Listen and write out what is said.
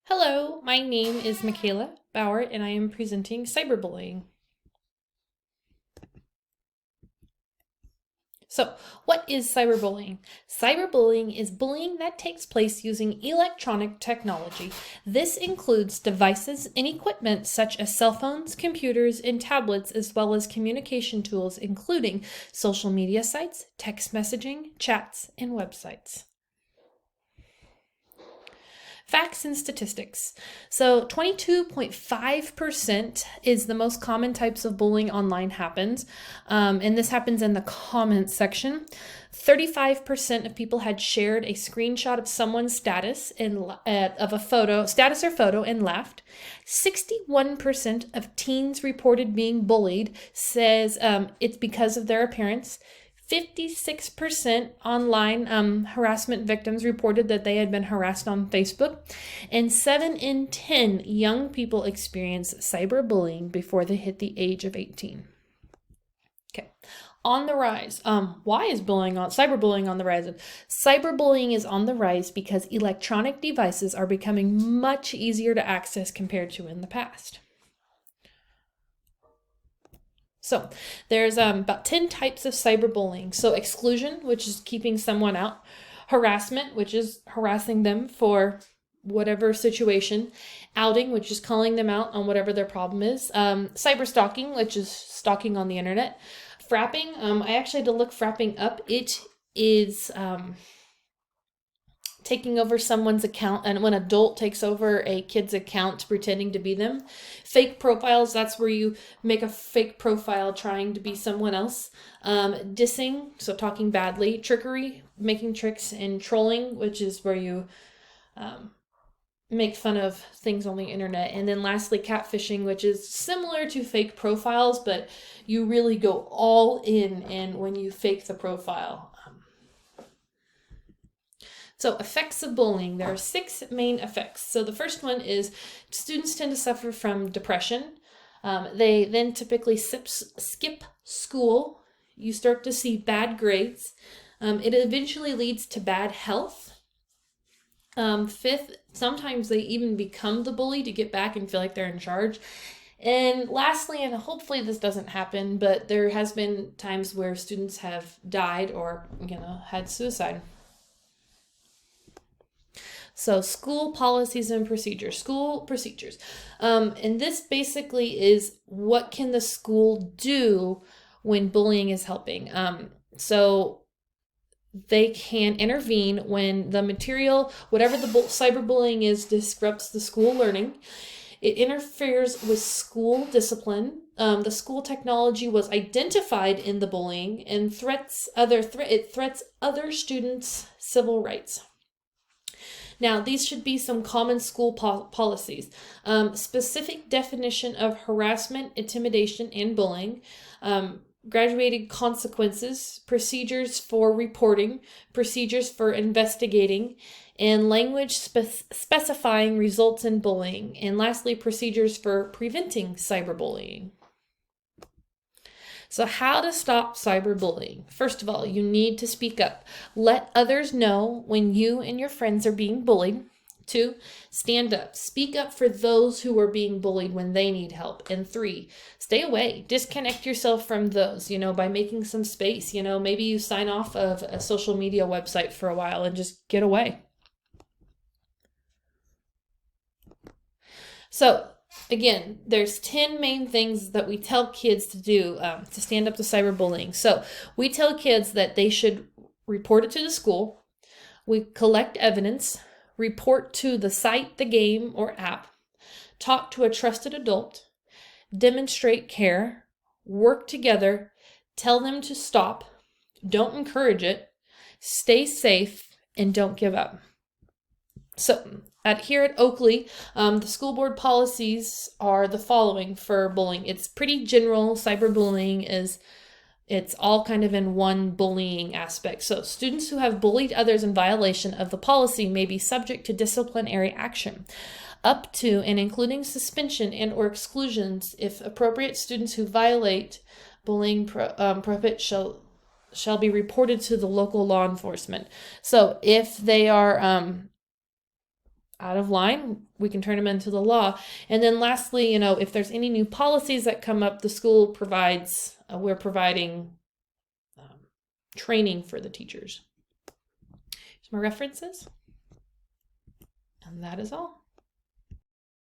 Hello, my name is Hackett-Bauer and I am presenting cyberbullying. So, what is cyberbullying? Cyberbullying is bullying that takes place using electronic technology. This includes devices and equipment such as cell phones, computers, and tablets, as well as communication tools, including social media sites, text messaging, chats, and websites. Facts and statistics. So 22.5% is the most common types of bullying online happens. And this happens in the comments section. 35% of people had shared a screenshot of someone's status of a status or photo and laughed. 61% of teens reported being bullied says it's because of their appearance. 56% online harassment victims reported that they had been harassed on Facebook, and 7 in 10 young people experience cyberbullying before they hit the age of 18. Okay, on the rise. Why is cyberbullying on the rise? Cyberbullying is on the rise because electronic devices are becoming much easier to access compared to in the past. So there's about 10 types of cyberbullying. So exclusion, which is keeping someone out. Harassment, which is harassing them for whatever situation. Outing, which is calling them out on whatever their problem is. Cyberstalking, which is stalking on the internet. Frapping, I actually had to look frapping up. It is taking over someone's account, and when an adult takes over a kid's account pretending to be them. Fake profiles, that's where you make a fake profile trying to be someone else. Dissing, so talking badly. Trickery, making tricks. And trolling, which is where you make fun of things on the internet. And then lastly, catfishing, which is similar to fake profiles, but you really go all in and when you fake the profile. So effects of bullying, there are 6 main effects. So the first one is students tend to suffer from depression. They then typically skip school. You start to see bad grades. It eventually leads to bad health. 5th, sometimes they even become the bully to get back and feel like they're in charge. And lastly, and hopefully this doesn't happen, but there has been times where students have died or, had suicide. So school policies and procedures, school procedures. And this basically is what can the school do when bullying is helping. So they can intervene when the material, whatever the cyberbullying is, disrupts the school learning. It interferes with school discipline. The school technology was identified in the bullying and it threats other students' civil rights. Now, these should be some common school policies. Specific definition of harassment, intimidation, and bullying. Graduated consequences, procedures for reporting, procedures for investigating, and language specifying results in bullying. And lastly, procedures for preventing cyberbullying. So how to stop cyberbullying? First of all, you need to speak up. Let others know when you and your friends are being bullied. 2, stand up. Speak up for those who are being bullied when they need help. And 3, stay away. Disconnect yourself from those, by making some space. Maybe you sign off of a social media website for a while and just get away. So, again, there's 10 main things that we tell kids to do to stand up to cyberbullying. So we tell kids that they should report it to the school. We collect evidence, report to the site, the game, or app, talk to a trusted adult, demonstrate care, work together, tell them to stop, don't encourage it, stay safe, and don't give up. So here at Oakley, the school board policies are the following for bullying. It's pretty general. Cyberbullying it's all kind of in one bullying aspect. So students who have bullied others in violation of the policy may be subject to disciplinary action, up to and including suspension and or exclusions if appropriate. Students who violate bullying prohibit shall be reported to the local law enforcement. So if they are out of line, we can turn them into the law. And then lastly, if there's any new policies that come up, the school provides, we're providing training for the teachers. Here's my references. And that is all.